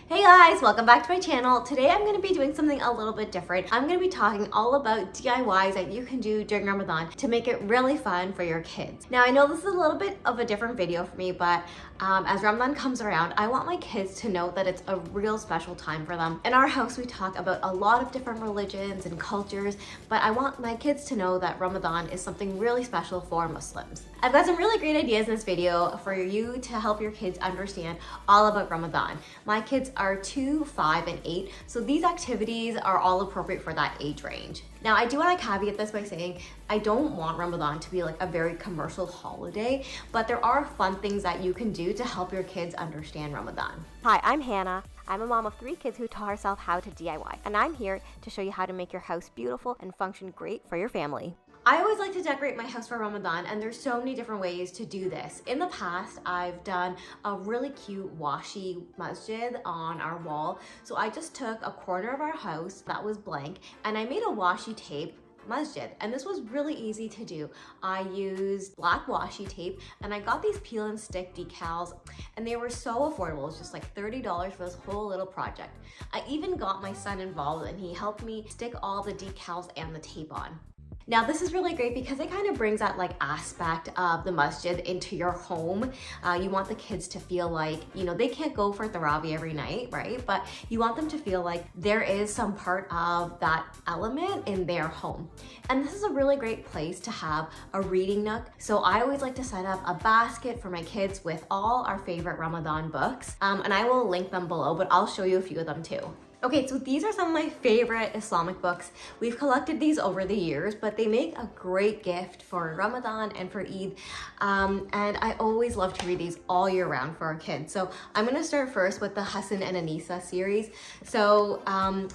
Hey guys, welcome back to my channel. Today I'm going to be doing something a little bit different. I'm going to be talking all about DIYs that you can do during Ramadan to make it really fun for your kids. Now I know this is a little bit of a different video for me, but as Ramadan comes around, I want my kids to know that it's a real special time for them. In our house we talk about a lot of different religions and cultures, but I want my kids to know that Ramadan is something really special for Muslims. I've got some really great ideas in this video for you to help your kids understand all about Ramadan. My kids are 2, 5, and 8, so these activities are all appropriate for that age range. Now, I do want to caveat this by saying I don't want Ramadan to be like a very commercial holiday, but there are fun things that you can do to help your kids understand Ramadan. Hi, I'm Hannah. I'm a mom of 3 kids who taught herself how to DIY, and I'm here to show you how to make your house beautiful and function great for your family. I always like to decorate my house for Ramadan, and there's so many different ways to do this. In the past, I've done a really cute Washi Masjid on our wall. So I just took a corner of our house that was blank and I made a washi tape Masjid, and this was really easy to do. I used black washi tape and I got these peel and stick decals, and they were so affordable. It was just like $30 for this whole little project. I even got my son involved and he helped me stick all the decals and the tape on. Now this is really great because it kind of brings that like aspect of the masjid into your home. You want the kids to feel like, you know, they can't go for Tarawih every night, right? But you want them to feel like there is some part of that element in their home. And this is a really great place to have a reading nook. So I always like to set up a basket for my kids with all our favorite Ramadan books. And I will link them below, but I'll show you a few of them too. Okay, so these are some of my favorite Islamic books. We've collected these over the years, but they make a great gift for Ramadan and for Eid. And I always love to read these all year round for our kids. So I'm gonna start first with the Hassan and Anisa series. So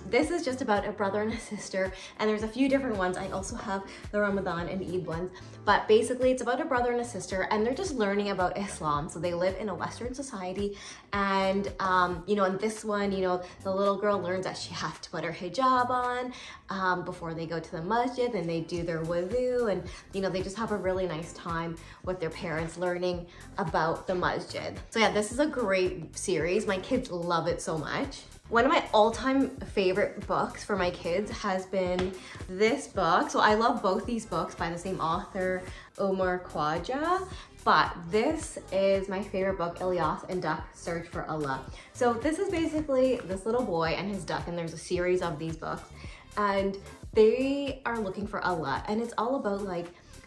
this is just about a brother and a sister, and there's a few different ones. I also have the Ramadan and Eid ones, but basically it's about a brother and a sister, and they're just learning about Islam. So they live in a Western society, and you know, in this one, you know, the little girl learns that she has to put her hijab on before they go to the masjid, and they do their wudu, and you know, they just have a really nice time with their parents learning about the masjid. So yeah, this is a great series. My kids love it so much. One of my all-time favorite books for my kids has been this book. So I love both these books by the same author, Omar Khwaja. But this is my favorite book, Ilyas and Duck Search for Allah. So this is basically this little boy and his duck, and there's a series of these books, and they are looking for Allah, and it's all about like,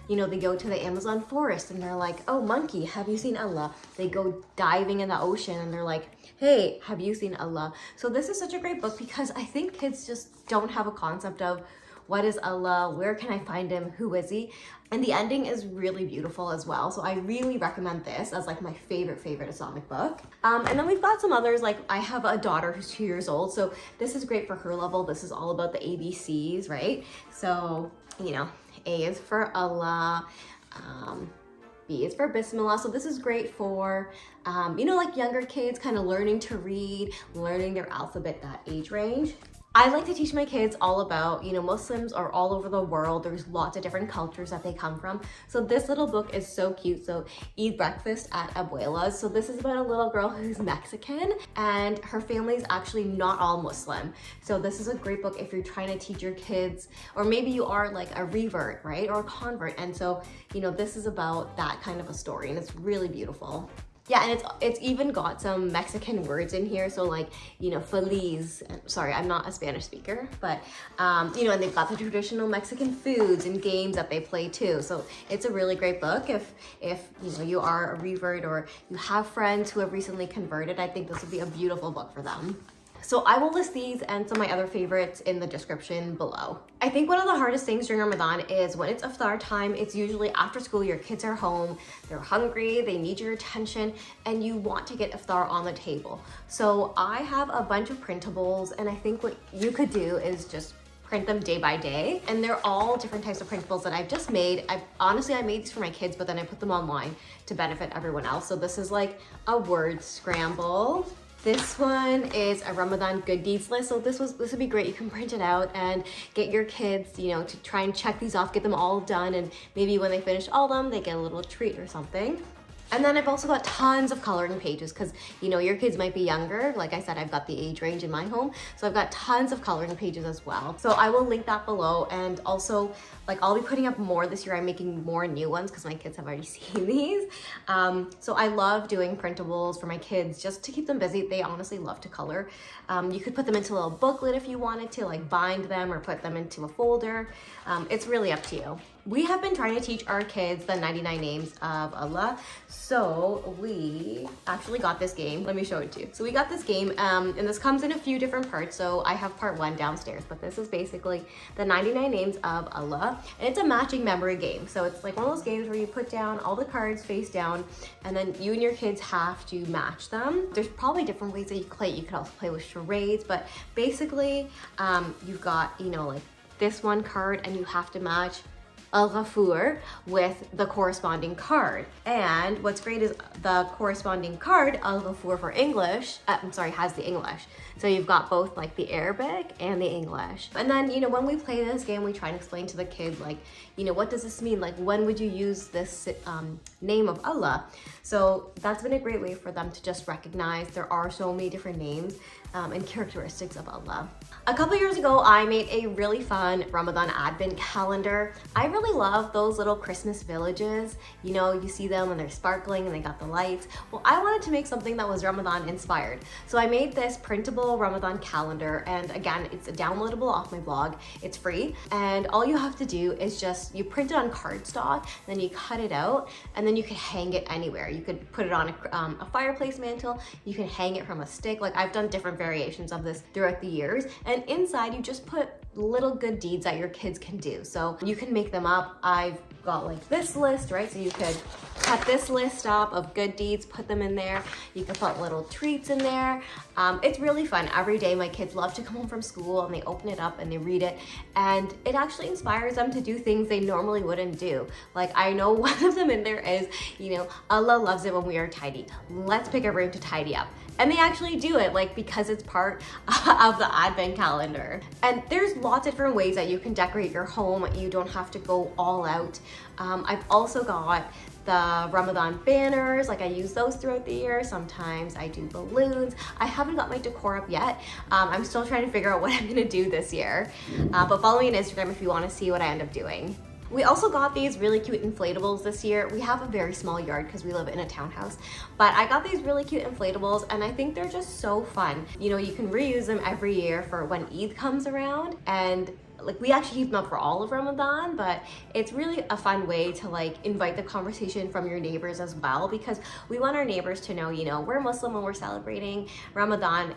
you know, they go to the Amazon forest and they're like, oh monkey, have you seen Allah? They go diving in the ocean and they're like, hey, have you seen Allah? So this is such a great book because I think kids just don't have a concept of what is Allah, where can I find him, who is he? And the ending is really beautiful as well. So I really recommend this as like my favorite Islamic book. And then we've got some others, like I have a daughter who's 2 years old. So this is great for her level. This is all about the ABCs, right? So, you know, A is for Allah, B is for Bismillah. So this is great for, you know, like younger kids kind of learning to read, learning their alphabet, that age range. I like to teach my kids all about, you know, Muslims are all over the world. There's lots of different cultures that they come from. So this little book is so cute. So Eid Breakfast at Abuela's. So this is about a little girl who's Mexican, and her family is actually not all Muslim. So this is a great book if you're trying to teach your kids, or maybe you are like a revert, right? Or a convert. And so, you know, this is about that kind of a story, and it's really beautiful. Yeah, and it's even got some Mexican words in here. So like, you know, feliz, sorry, I'm not a Spanish speaker, but, you know, and they've got the traditional Mexican foods and games that they play too. So it's a really great book. If you know, you are a revert or you have friends who have recently converted, I think this would be a beautiful book for them. So I will list these and some of my other favorites in the description below. I think one of the hardest things during Ramadan is when it's iftar time. It's usually after school, your kids are home, they're hungry, they need your attention, and you want to get iftar on the table. So I have a bunch of printables, and I think what you could do is just print them day by day, and they're all different types of printables that I've just made. Honestly, I made these for my kids, but then I put them online to benefit everyone else. So this is like a word scramble. This one is a Ramadan good deeds list. So this would be great. You can print it out and get your kids, you know, to try and check these off, get them all done, and maybe when they finish all of them, they get a little treat or something. And then I've also got tons of coloring pages because, you know, your kids might be younger. Like I said, I've got the age range in my home. So I've got tons of coloring pages as well. So I will link that below. And also, like, I'll be putting up more this year. I'm making more new ones because my kids have already seen these. So I love doing printables for my kids just to keep them busy. They honestly love to color. You could put them into a little booklet if you wanted to, like bind them or put them into a folder. It's really up to you. We have been trying to teach our kids the 99 names of Allah. So we actually got this game. Let me show it to you. So we got this game and this comes in a few different parts. So I have part 1 downstairs, but this is basically the 99 names of Allah. And it's a matching memory game. So it's like one of those games where you put down all the cards face down and then you and your kids have to match them. There's probably different ways that you play. You could also play with charades, but basically you've got, you know, like this one card and you have to match Al-Ghafur with the corresponding card. And what's great is the corresponding card, Al-Ghafur for English, has the English. So you've got both like the Arabic and the English. And then, you know, when we play this game, we try and explain to the kid, like, you know, what does this mean? Like, when would you use this name of Allah? So that's been a great way for them to just recognize there are so many different names and characteristics of Allah. A couple years ago, I made a really fun Ramadan advent calendar. I really love those little Christmas villages. You know, you see them and they're sparkling and they got the lights. Well, I wanted to make something that was Ramadan inspired. So I made this printable Ramadan calendar, and again, it's downloadable off my blog. It's free, and all you have to do is just, you print it on cardstock, then you cut it out, and then you can hang it anywhere. You could put it on a fireplace mantle, you can hang it from a stick. Like, I've done different variations of this throughout the years, and inside you just put little good deeds that your kids can do. So you can make them up. I've got like this list, right? So you could cut this list up of good deeds, put them in there. You can put little treats in there. It's really fun. Every day my kids love to come home from school and they open it up and they read it, and it actually inspires them to do things they normally wouldn't do. Like, I know one of them in there is, you know, Allah loves it when we are tidy. Let's pick a room to tidy up. And they actually do it, like, because it's part of the advent calendar. And there's lots of different ways that you can decorate your home. You don't have to go all out. I've also got the Ramadan banners, like I use those throughout the year. Sometimes I do balloons. I haven't got my decor up yet. I'm still trying to figure out what I'm gonna do this year. But follow me on Instagram if you wanna see what I end up doing. We also got these really cute inflatables this year. We have a very small yard because we live in a townhouse, but I got these really cute inflatables and I think they're just so fun. You know, you can reuse them every year for when Eid comes around, and like, we actually keep them up for all of Ramadan, but it's really a fun way to like invite the conversation from your neighbors as well, because we want our neighbors to know, you know, we're Muslim and we're celebrating Ramadan.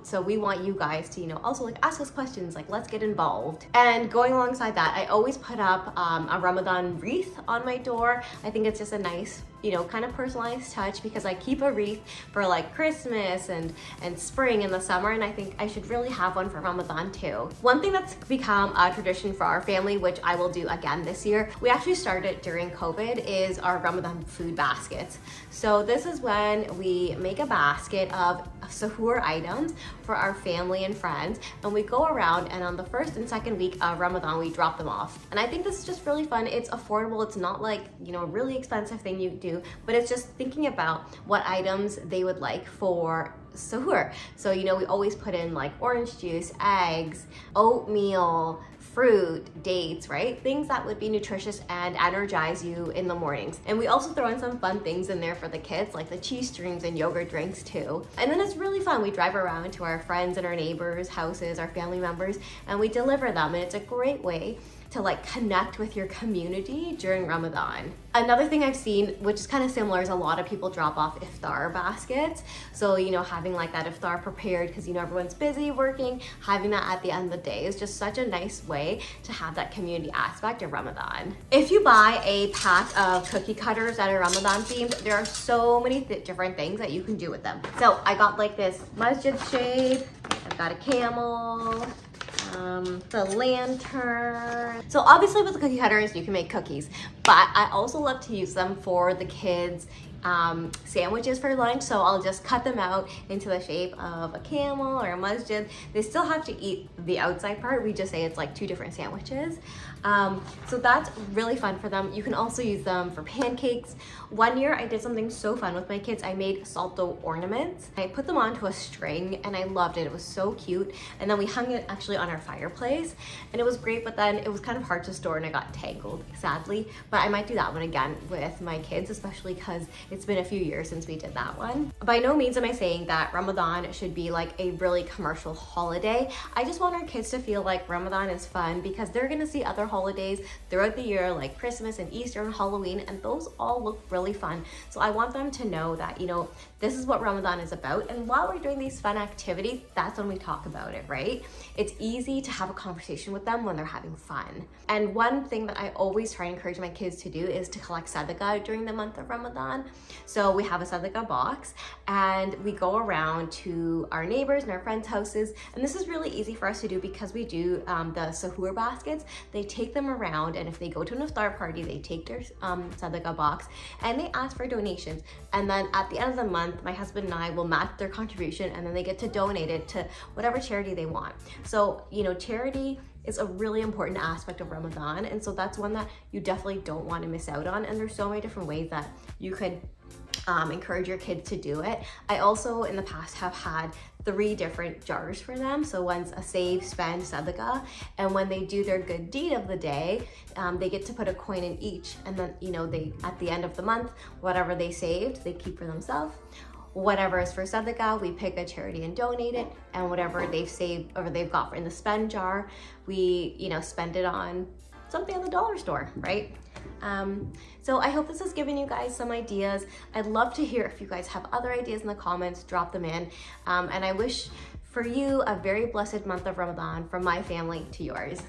So we want you guys to, you know, also like ask us questions, like let's get involved. And going alongside that, I always put up a Ramadan wreath on my door. I think it's just a nice, you know, kind of personalized touch, because I keep a wreath for like Christmas and spring and the summer, and I think I should really have one for Ramadan too. One thing that's become a tradition for our family, which I will do again this year, we actually started during COVID, is our Ramadan food baskets. So this is when we make a basket of sahur items for our family and friends, and we go around, and on the first and second week of Ramadan we drop them off. And I think this is just really fun. It's affordable. It's not like, you know, a really expensive thing you do, but it's just thinking about what items they would like for sahur. So, you know, we always put in like orange juice, eggs, oatmeal, fruit, dates, right? Things that would be nutritious and energize you in the mornings. And we also throw in some fun things in there for the kids, like the cheese streams and yogurt drinks too. And then it's really fun. We drive around to our friends and our neighbors' houses, our family members, and we deliver them. And it's a great way to like connect with your community during Ramadan. Another thing I've seen, which is kind of similar, is a lot of people drop off iftar baskets. So, you know, having like that iftar prepared, because, you know, everyone's busy working, having that at the end of the day is just such a nice way to have that community aspect of Ramadan. If you buy a pack of cookie cutters that are Ramadan themed, there are so many different things that you can do with them. So I got like this Masjid shade, I've got a camel, the lantern. So obviously with the cookie cutters, you can make cookies, but I also love to use them for the kids' sandwiches for lunch, so I'll just cut them out into the shape of a camel or a masjid. They still have to eat the outside part, we just say it's like 2 different sandwiches. So that's really fun for them. You can also use them for pancakes. One year I did something so fun with my kids. I made salt dough ornaments. I put them onto a string and I loved it. It was so cute. And then we hung it actually on our fireplace and it was great, but then it was kind of hard to store and it got tangled, sadly. But I might do that one again with my kids, especially because it's been a few years since we did that one. By no means am I saying that Ramadan should be like a really commercial holiday. I just want our kids to feel like Ramadan is fun because they're gonna see other holidays throughout the year like Christmas and Easter and Halloween, and those all look really fun. So I want them to know that, you know, this is what Ramadan is about, and while we're doing these fun activities, that's when we talk about it, right? It's easy to have a conversation with them when they're having fun. And one thing that I always try and encourage my kids to do is to collect Sadaqa during the month of Ramadan. So we have a Sadaqa box and we go around to our neighbors and our friends' houses, and this is really easy for us to do because we do the sahur baskets. They take them around, and if they go to an iftar party, they take their Sadaqa box and they ask for donations, and then at the end of the month my husband and I will match their contribution, and then they get to donate it to whatever charity they want. So, you know, charity is a really important aspect of Ramadan, and so that's one that you definitely don't want to miss out on, and there's so many different ways that you could encourage your kids to do it. I also in the past have had 3 different jars for them. So one's a save, spend, Sadaqa, and when they do their good deed of the day, they get to put a coin in each, and then, you know, they at the end of the month, whatever they saved, they keep for themselves. Whatever is for Sadaqa, we pick a charity and donate it, and whatever they've saved or they've got in the spend jar, we, you know, spend it on something at the dollar store, right? So I hope this has given you guys some ideas. I'd love to hear if you guys have other ideas in the comments, drop them in. And I wish for you a very blessed month of Ramadan from my family to yours.